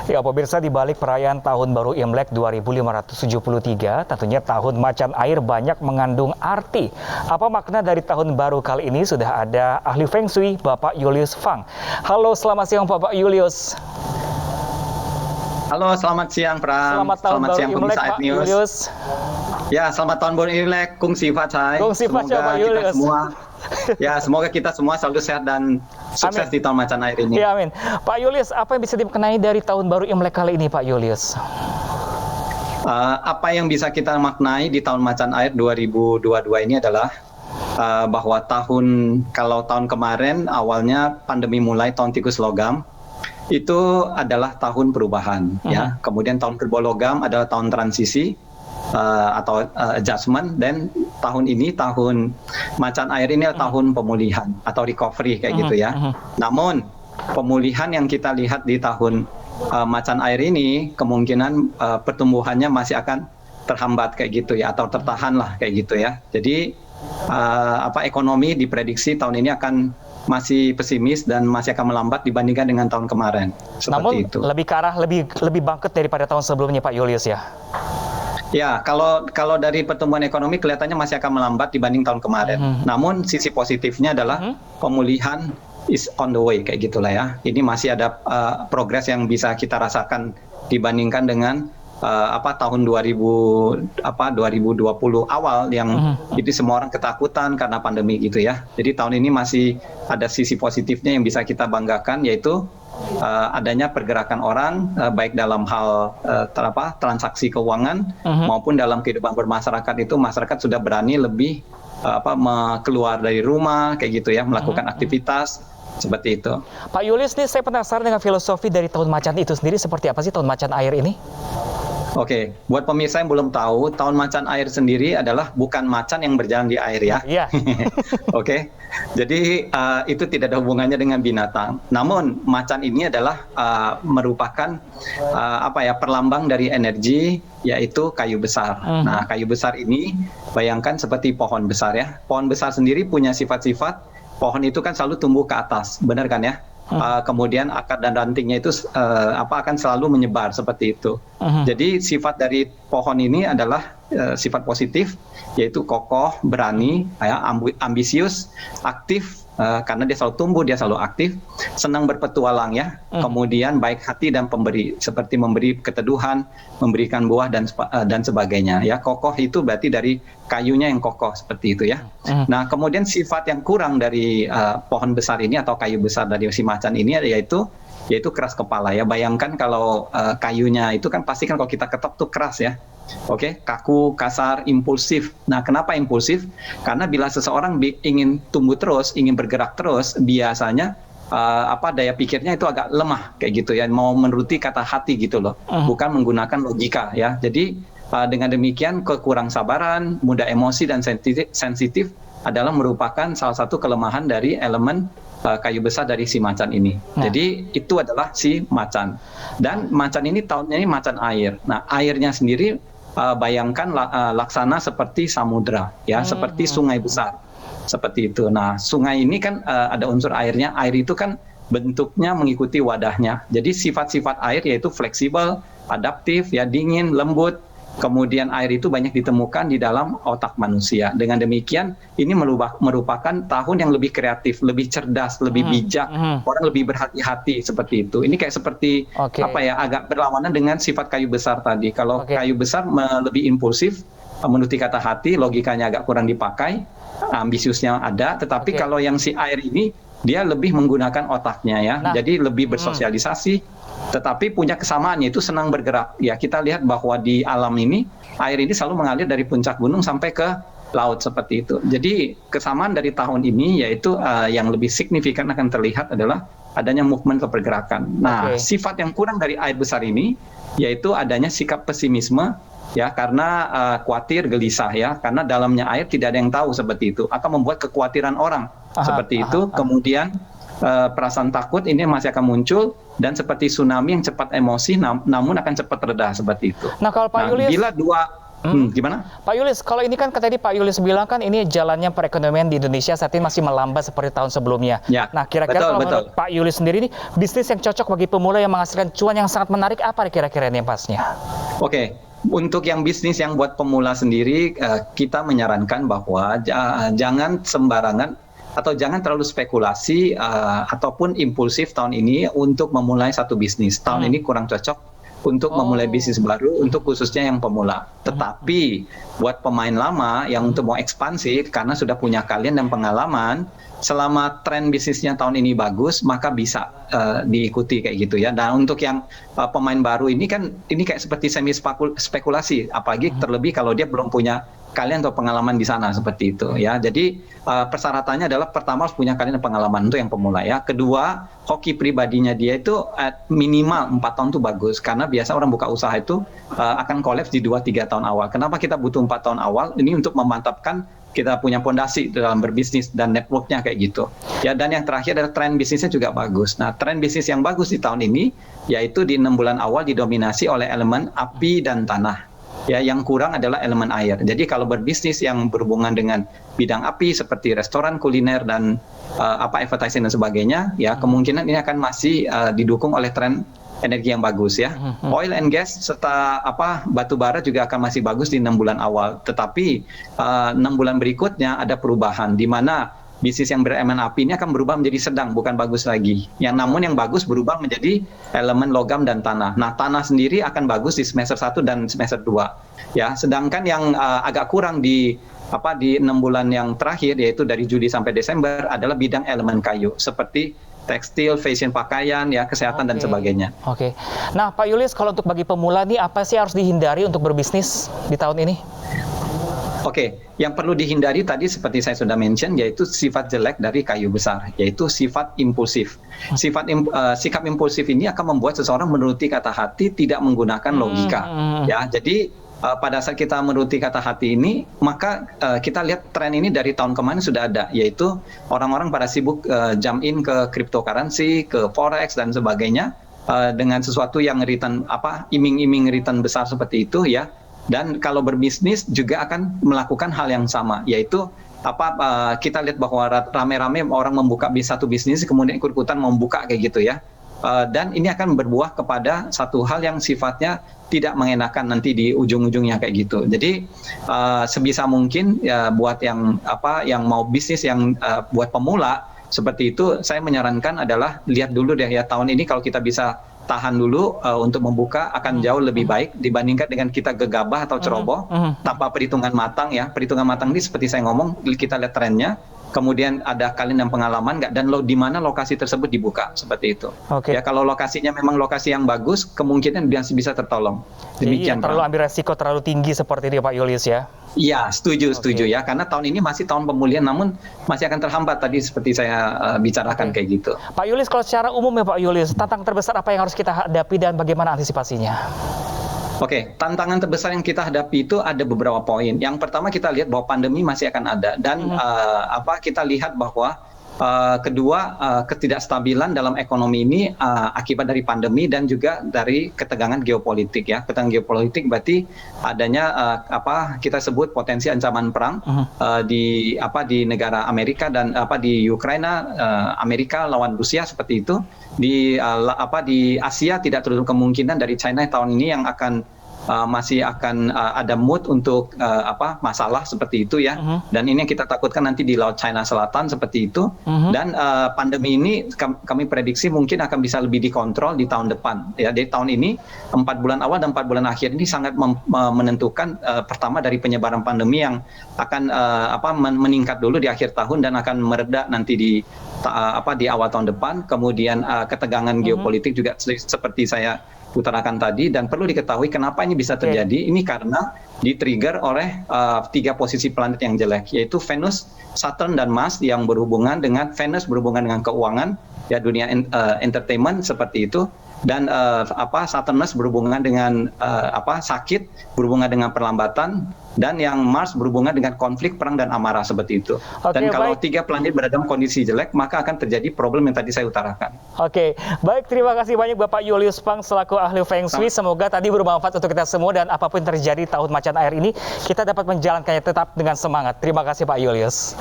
Ya, pemirsa, di balik perayaan Tahun Baru Imlek 2573, tentunya Tahun Macan Air banyak mengandung arti. Apa makna dari Tahun Baru kali ini? Sudah ada ahli Feng Shui, Bapak Julius Fang. Halo, selamat siang Bapak Julius. Halo, selamat siang Pram. Selamat Tahun Baru siang Imlek, Pak Julius. Ya, selamat Tahun Baru Imlek, Kung Si Fa Chai. Pak Julius. Semoga kita semua selalu sehat dan sukses di Tahun Macan Air ini. Ya, amin. Pak Julius, apa yang bisa dimaknai dari Tahun Baru Imlek kali ini, Pak Julius? Apa yang bisa kita maknai di Tahun Macan Air 2022 ini adalah bahwa kalau tahun kemarin awalnya pandemi mulai tahun tikus logam, itu adalah tahun perubahan, ya. Kemudian tahun kerbau logam adalah tahun transisi atau adjustment, dan tahun ini tahun macan air ini adalah tahun pemulihan atau recovery kayak gitu ya. Namun pemulihan yang kita lihat di tahun macan air ini kemungkinan pertumbuhannya masih akan terhambat kayak gitu ya, atau tertahan lah kayak gitu ya. Jadi ekonomi diprediksi tahun ini akan masih pesimis dan masih akan melambat dibandingkan dengan tahun kemarin. Namun itu lebih ke arah lebih bangkit daripada tahun sebelumnya, Pak Julius, ya. Ya, kalau dari pertumbuhan ekonomi kelihatannya masih akan melambat dibanding tahun kemarin. Namun sisi positifnya adalah pemulihan is on the way kayak gitulah ya. Ini masih ada progres yang bisa kita rasakan dibandingkan dengan tahun 2020 awal yang itu semua orang ketakutan karena pandemi gitu ya. Jadi tahun ini masih ada sisi positifnya yang bisa kita banggakan, yaitu adanya pergerakan orang baik dalam hal transaksi keuangan maupun dalam kehidupan bermasyarakat. Itu masyarakat sudah berani lebih keluar dari rumah kayak gitu ya, melakukan aktivitas seperti itu. Pak Julius, nih saya penasaran dengan filosofi dari Tahun Macan itu sendiri, seperti apa sih Tahun Macan Air ini? Oke, buat pemirsa yang belum tahu, Tahun Macan Air sendiri adalah bukan macan yang berjalan di air ya. Iya. Oke, jadi itu tidak ada hubungannya dengan binatang. Namun macan ini adalah merupakan perlambang dari energi, yaitu kayu besar. Nah, kayu besar ini bayangkan seperti pohon besar ya. Pohon besar sendiri punya sifat-sifat. Pohon itu kan selalu tumbuh ke atas, benar kan ya? Kemudian akar dan rantingnya itu akan selalu menyebar seperti itu. Jadi sifat dari pohon ini adalah sifat positif, yaitu kokoh, berani, ambisius, aktif, karena dia selalu tumbuh, dia selalu aktif, senang berpetualang ya. Kemudian baik hati dan pemberi, seperti memberi keteduhan, memberikan buah dan sebagainya ya. Kokoh itu berarti dari kayunya yang kokoh seperti itu ya. Nah, kemudian sifat yang kurang dari pohon besar ini atau kayu besar dari si macan ini yaitu keras kepala ya. Bayangkan kalau kayunya itu kan pasti kan kalau kita ketok tuh keras ya. Oke, kaku, kasar, impulsif. Nah, kenapa impulsif? Karena bila seseorang ingin tumbuh terus, ingin bergerak terus, biasanya daya pikirnya itu agak lemah kayak gitu ya, mau menuruti kata hati gitu loh, bukan menggunakan logika ya. Jadi dengan demikian kekurang sabaran, mudah emosi dan sensitif adalah merupakan salah satu kelemahan dari elemen kayu besar dari si macan ini. Jadi itu adalah si macan. Dan macan ini tahunnya ini macan air. Nah, airnya sendiri bayangkan laksana seperti samudra ya, seperti sungai besar. Seperti itu. Nah, sungai ini kan ada unsur airnya. Air itu kan bentuknya mengikuti wadahnya. Jadi sifat-sifat air yaitu fleksibel, adaptif ya, dingin, lembut. Kemudian air itu banyak ditemukan di dalam otak manusia. Dengan demikian, ini merupakan tahun yang lebih kreatif, lebih cerdas, lebih bijak, orang lebih berhati-hati seperti itu. Ini kayak seperti agak berlawanan dengan sifat kayu besar tadi. Kalau kayu besar lebih impulsif, menuruti kata hati, logikanya agak kurang dipakai, ambisiusnya ada. Tetapi kalau yang si air ini, dia lebih menggunakan otaknya ya. Jadi lebih bersosialisasi. Tetapi punya kesamaan, yaitu senang bergerak. Ya, kita lihat bahwa di alam ini air ini selalu mengalir dari puncak gunung sampai ke laut seperti itu. Jadi kesamaan dari tahun ini yaitu yang lebih signifikan akan terlihat adalah adanya movement ke pergerakan. Nah, sifat yang kurang dari air besar ini yaitu adanya sikap pesimisme ya, karena khawatir, gelisah ya, karena dalamnya air tidak ada yang tahu seperti itu, akan membuat kekhawatiran orang seperti itu. Kemudian perasaan takut ini masih akan muncul, dan seperti tsunami yang cepat emosi namun akan cepat reda seperti itu. Nah, kalau Pak Julius, bila Gimana? Pak Yulis, kalau ini kan tadi Pak Yulis bilang kan ini jalannya perekonomian di Indonesia saat ini masih melambat seperti tahun sebelumnya. Ya, Nah, kira-kira kalau menurut Pak Yulis sendiri nih, bisnis yang cocok bagi pemula yang menghasilkan cuan yang sangat menarik apa kira-kira ini yang pasnya? Oke, untuk yang bisnis yang buat pemula sendiri, kita menyarankan bahwa jangan sembarangan atau jangan terlalu spekulasi ataupun impulsif tahun ini untuk memulai satu bisnis. Tahun ini kurang cocok untuk memulai bisnis baru, untuk khususnya yang pemula. Tetapi buat pemain lama yang untuk mau ekspansi, karena sudah punya kalian dan pengalaman, selama tren bisnisnya tahun ini bagus, maka bisa diikuti kayak gitu ya. Dan untuk yang pemain baru ini kan, ini kayak seperti semi spekulasi, apalagi terlebih kalau dia belum punya kalian atau pengalaman di sana seperti itu ya. Jadi persyaratannya adalah pertama harus punya kalian dan pengalaman untuk yang pemula ya. Kedua, hoki pribadinya dia itu minimal 4 tahun itu bagus, karena biasa orang buka usaha itu akan kolaps di 2-3 tahun awal. Kenapa kita butuh 4 tahun awal? Ini untuk memantapkan kita punya fondasi dalam berbisnis dan networknya kayak gitu ya. Dan yang terakhir adalah tren bisnisnya juga bagus. Nah, tren bisnis yang bagus di tahun ini yaitu di 6 bulan awal didominasi oleh elemen api dan tanah. Ya, yang kurang adalah elemen air. Jadi kalau berbisnis yang berhubungan dengan bidang api seperti restoran, kuliner dan advertising dan sebagainya, ya kemungkinan ini akan masih didukung oleh tren energi yang bagus ya. Oil and gas serta batu bara juga akan masih bagus di 6 bulan awal. Tetapi 6 bulan berikutnya ada perubahan di mana bisnis yang berelemen api ini akan berubah menjadi sedang, bukan bagus lagi. Namun yang bagus berubah menjadi elemen logam dan tanah. Nah, tanah sendiri akan bagus di semester 1 dan semester 2. Ya, sedangkan yang agak kurang di 6 bulan yang terakhir, yaitu dari Juli sampai Desember, adalah bidang elemen kayu seperti tekstil, fashion pakaian, ya, kesehatan dan sebagainya. Oke. Nah, Pak Yulis, kalau untuk bagi pemula nih apa sih harus dihindari untuk berbisnis di tahun ini? Oke, yang perlu dihindari tadi seperti saya sudah mention, yaitu sifat jelek dari kayu besar, yaitu sifat impulsif. Sikap impulsif ini akan membuat seseorang menuruti kata hati, tidak menggunakan logika. Ya, jadi pada saat kita menuruti kata hati ini, maka kita lihat tren ini dari tahun kemarin sudah ada, yaitu orang-orang pada sibuk jump in ke cryptocurrency, ke forex dan sebagainya, dengan sesuatu yang return iming-iming return besar seperti itu ya. Dan kalau berbisnis juga akan melakukan hal yang sama, yaitu kita lihat bahwa rame-rame orang membuka satu bisnis kemudian ikut-ikutan membuka kayak gitu ya. Dan ini akan berbuah kepada satu hal yang sifatnya tidak mengenakan nanti di ujung-ujungnya kayak gitu. Jadi sebisa mungkin ya buat yang mau bisnis yang buat pemula seperti itu, saya menyarankan adalah lihat dulu deh ya, tahun ini kalau kita bisa tahan dulu untuk membuka akan jauh lebih baik dibandingkan dengan kita gegabah atau ceroboh tanpa perhitungan matang ya. Perhitungan matang ini seperti saya ngomong, kita lihat trennya, kemudian ada kalian dan pengalaman nggak, dan di mana lokasi tersebut dibuka seperti itu. Ya, kalau lokasinya memang lokasi yang bagus, kemungkinan bisa tertolong. Demikian. Jadi terlalu ambil resiko terlalu tinggi seperti itu Pak Yulis ya. Iya, setuju ya, karena tahun ini masih tahun pemulihan, namun masih akan terhambat tadi seperti saya bicarakan kayak gitu. Pak Yulis, kalau secara umum ya Pak Yulis, tantangan terbesar apa yang harus kita hadapi dan bagaimana antisipasinya? Oke, tantangan terbesar yang kita hadapi itu ada beberapa poin. Yang pertama kita lihat bahwa pandemi masih akan ada, dan kita lihat bahwa kedua, ketidakstabilan dalam ekonomi ini akibat dari pandemi dan juga dari ketegangan geopolitik ya. Ketegangan geopolitik berarti adanya kita sebut potensi ancaman perang di negara Amerika dan di Ukraina, Amerika lawan Rusia seperti itu. Di Asia tidak tertutup kemungkinan dari China tahun ini yang masih akan ada mood untuk masalah seperti itu ya. Dan ini yang kita takutkan nanti di Laut China Selatan seperti itu. Dan pandemi ini kami prediksi mungkin akan bisa lebih dikontrol di tahun depan ya. Dari tahun ini 4 bulan awal dan 4 bulan akhir ini sangat menentukan, pertama dari penyebaran pandemi yang akan meningkat dulu di akhir tahun dan akan mereda nanti di awal tahun depan. Kemudian ketegangan geopolitik juga seperti saya utarakan tadi, dan perlu diketahui kenapa ini bisa terjadi. Ini karena di-trigger oleh 3 posisi planet yang jelek, yaitu Venus, Saturn dan Mars yang berhubungan dengan Venus berhubungan dengan keuangan ya, dunia entertainment seperti itu, dan Saturnus berhubungan dengan sakit, berhubungan dengan perlambatan, dan yang Mars berhubungan dengan konflik, perang, dan amarah seperti itu. Oke, Dan kalau baik. 3 planet berada dalam kondisi jelek, maka akan terjadi problem yang tadi saya utarakan. Oke, baik, terima kasih banyak Bapak Julius Pang selaku ahli Feng Shui. Semoga tadi bermanfaat untuk kita semua dan apapun yang terjadi tahun macan air ini, kita dapat menjalankannya tetap dengan semangat. Terima kasih Pak Julius.